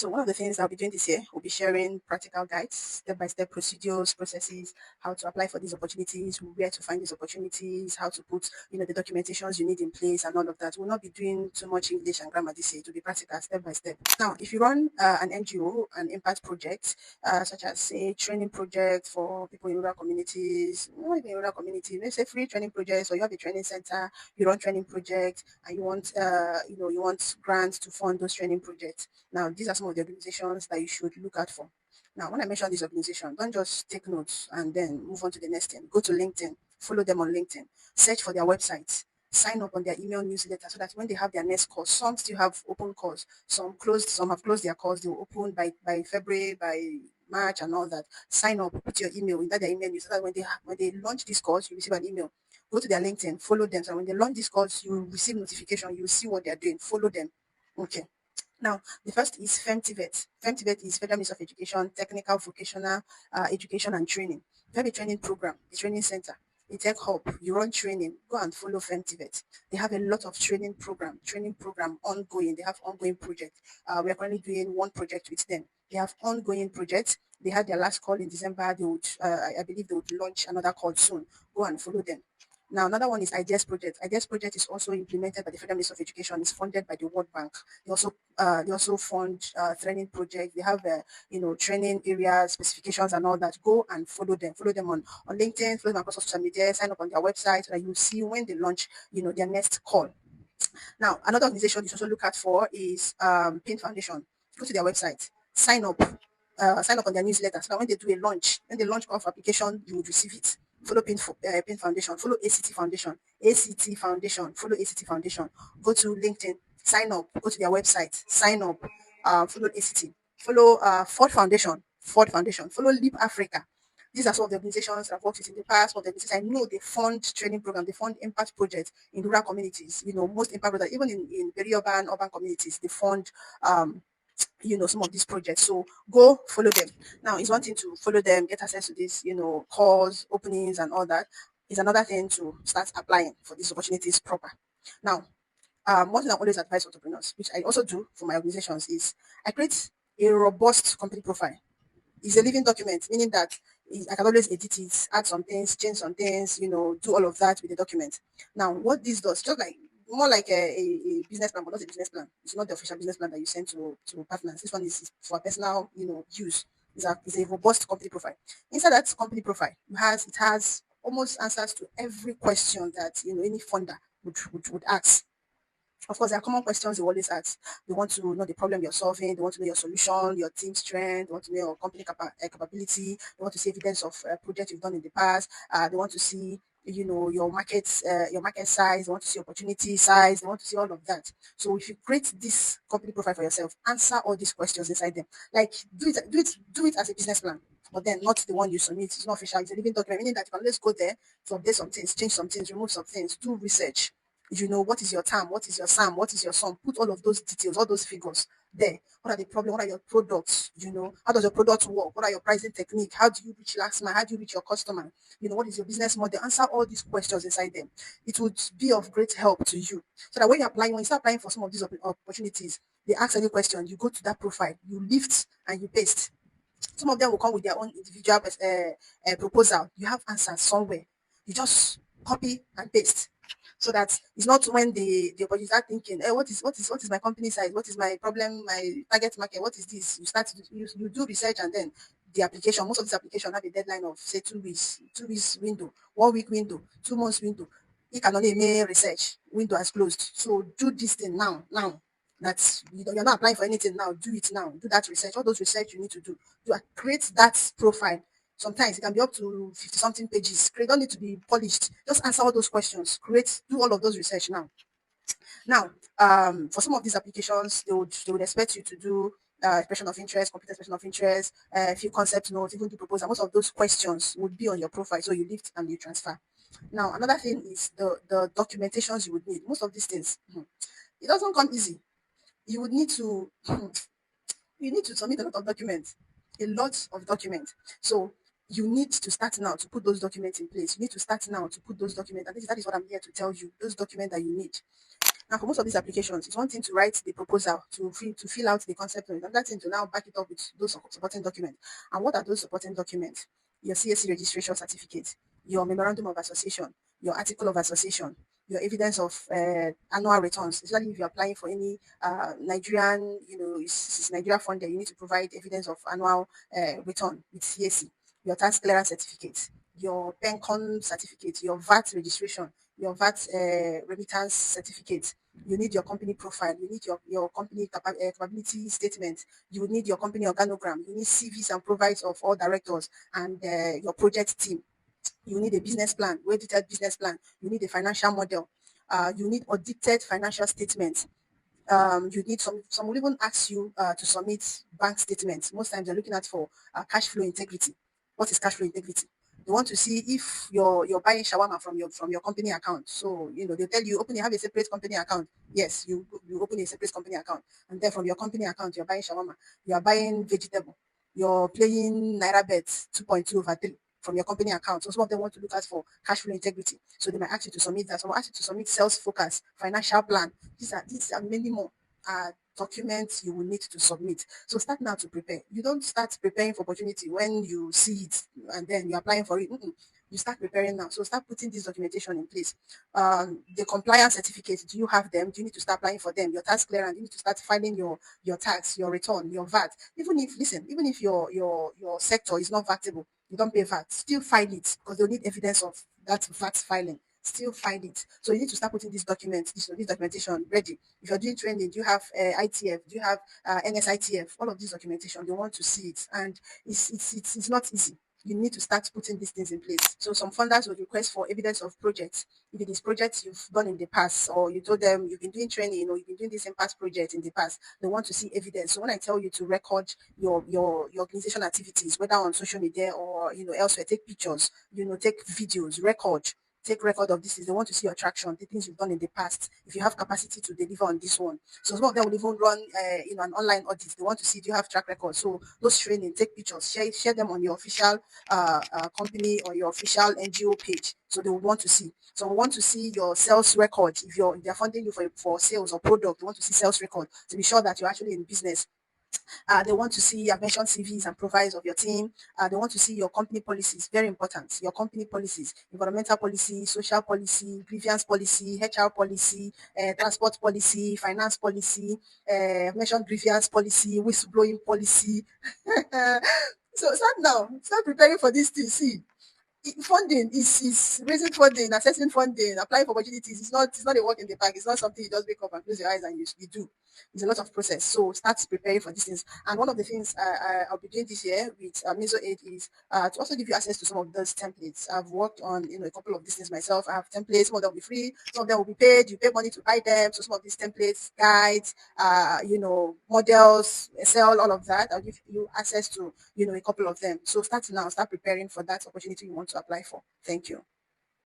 So one of the things I'll be doing this year will be sharing practical guides, step-by-step procedures, processes, how to apply for these opportunities, where to find these opportunities, how to put, the documentations you need in place and all of that. We'll not be doing too much English and grammar this year. It will be practical, step by step. Now, if you run an NGO, an impact project, such as say training project for people in rural communities, not even rural community, let's say free training projects, or you have a training center, you run training projects, and you want grants to fund those training projects. Now, these are some of the organizations that you should look out for. Now, when I mention this organization, don't just take notes and then move on to the next thing. Go to LinkedIn, follow them on LinkedIn, search for their websites, sign up on their email newsletter so that when they have their next course, some still have open course, some have closed their course, they'll open by February, by March and all that. Sign up, put your email in that their email newsletter. When they launch this course, you receive an email. Go to their LinkedIn, follow them. So when they launch this course, you receive notification, you see what they're doing, follow them. Okay. Now, the first is FEMTVET. FEMTVET is Federal Ministry of Education, Technical Vocational Education and Training. They have a training program, a training center, a tech hub. You run training, go and follow FEMTVET. They have a lot of training program ongoing. They have ongoing projects. We are currently doing one project with them. They have ongoing projects. They had their last call in December. I believe they would launch another call soon. Go and follow them. Now, another one is IDEAS Project. IDEAS Project is also implemented by the Federal Ministry of Education. It's funded by the World Bank. They also fund training projects. They have training areas, specifications, and all that. Go and follow them. Follow them on LinkedIn. Follow them across social media. Sign up on their website so that you see when they launch their next call. Now, another organization you should also look out for is Pin Foundation. Go to their website, sign up on their newsletter so that when they launch off application, you would receive it. Follow Pin Foundation, follow ACT Foundation, follow ACT Foundation. Go to LinkedIn, sign up, go to their website, sign up, follow ACT, follow Ford Foundation, follow Leap Africa. These are some of the organizations I've worked with in the past. Some of the organizations I know they fund training programs, they fund impact projects in rural communities. Most impact projects, even in urban communities, they fund some of these projects. So go follow them. Now, it's one thing to follow them, get access to these, calls, openings, and all that. It's another thing to start applying for these opportunities proper. Now, one thing I always advise entrepreneurs, which I also do for my organizations, is I create a robust company profile. It's a living document, meaning that I can always edit it, add some things, change some things, do all of that with the document. Now, what this does, just like more like a business plan, but not a business plan. It's not the official business plan that you send to partners. This one is for personal, use. It's a robust company profile. Inside that company profile, it has almost answers to every question that any funder would ask. Of course, there are common questions they always ask. They want to know the problem you're solving. They want to know your solution, your team strength. They want to know your company capability. They want to see evidence of projects you've done in the past. They want to see, your market size. They want to see opportunity size. They want to see all of that. So if you create this company profile for yourself, answer all these questions inside them. Like do it as a business plan. But then not the one you submit. It's not official. It's a living document, meaning that you can always go there to update some things, change some things, remove some things, do research. What is your term, what is your SAM, what is your sum, put all of those details, all those figures there. What are the problems? What are your products? How does your product work? What are your pricing technique? How do you reach last mile? How do you reach your customer? What is your business model? Answer all these questions inside them. It would be of great help to you, so that when you start applying for some of these opportunities, they ask any question, you go to that profile, you lift and you paste. Some of them will come with their own individual proposal. You have answers somewhere. You just copy and paste, so that it's not when the opportunity start thinking, what is my company size? What is my problem? My target market? What is this? You do research, and then the application. Most of these applications have a deadline of say 2 weeks, 2 weeks window, 1 week window, 2 months window. You can only make research window has closed. So do this thing now. That's you're not applying for anything now. Do it now. Do that research. All those research you need to do. Create that profile. Sometimes it can be up to 50 something pages. Don't need to be polished. Just answer all those questions. Do all of those research now. Now, for some of these applications, they would expect you to do expression of interest, complete expression of interest, a few concept notes, even the proposal. Most of those questions would be on your profile, so you lift and you transfer. Now, another thing is the documentations you would need. Most of these things, it doesn't come easy. You would need to submit a lot of documents. So you need to start now to put those documents in place. You need to start now to put those documents. And that is what I'm here to tell you. Those documents that you need. Now, for most of these applications, it's one thing to write the proposal, to fill out the concept, and another thing to now back it up with those supporting documents. And what are those supporting documents? Your CSC registration certificate, your memorandum of association, your article of association, your evidence of annual returns. Especially if you're applying for any Nigerian, it's Nigeria funded, you need to provide evidence of annual return with CSC, your tax clearance certificate, your PENCON certificate, your VAT registration, your VAT remittance certificate. You need your company profile. You need your company capability statement. You need your company organogram. You need CVs and profiles of all directors and your project team. You need a business plan, well detailed business plan. You need a financial model. You need audited financial statements. You need some will even ask you to submit bank statements. Most times they're looking at for cash flow integrity. What is cash flow integrity? They want to see if you're buying shawarma from your company account. So they'll tell you have a separate company account. Yes, you open a separate company account, and then from your company account you're buying shawarma, you are buying vegetable, you're playing naira bets 2.2/3 from your company account. So some of them want to look at for cash flow integrity. So they might ask you to submit that. Some will ask you to submit sales focus, financial plan. These are many more documents you will need to submit. So start now to prepare. You don't start preparing for opportunity when you see it and then you're applying for it. You start preparing now. So start putting this documentation in place. The compliance certificates, do you have them? Do you need to start applying for them? Your tax clearance, you need to start filing your tax, your return, your VAT. Even if your sector is not vatable, you don't pay VAT, still file it because they'll need evidence of that VAT filing. Still find it. So you need to start putting these documents, this documentation ready. If you're doing training, do you have ITF? Do you have NSITF? All of this documentation, they want to see it, and it's not easy. You need to start putting these things in place. So some funders would request for evidence of projects. If it is projects you've done in the past, or you told them you've been doing training, or you've been doing this impact project in the past, they want to see evidence. So when I tell you to record your organization activities, whether on social media or elsewhere, take pictures, take videos, take record of this. They want to see your traction, the things you've done in the past. If you have capacity to deliver on this one, so some of them will even run, an online audit. They want to see do you have track record. So those training, take pictures, share them on your official company or your official NGO page. So they will want to see. So we want to see your sales record. If they're funding you for sales or product, they want to see sales record to be sure that you're actually in business. They want to see, I've mentioned CVs and profiles of your team. They want to see your company policies, very important. Your company policies, environmental policy, social policy, grievance policy, HR policy, transport policy, finance policy, I've mentioned grievance policy, whistleblowing policy. So start now, start preparing for this thing. See, funding is raising funding, assessing funding, applying for opportunities. It's not a walk in the park. It's not something you just wake up and close your eyes and you do. It's a lot of process. So start preparing for these things. And one of the things I'll be doing this year with Mizo 8 is to also give you access to some of those templates. I've worked on a couple of these things myself. I have templates. Some of them will be free. Some of them will be paid. You pay money to buy them. So some of these templates, guides, models, Excel, all of that. I'll give you access to a couple of them. So start now. Start preparing for that opportunity you want to apply for. Thank you.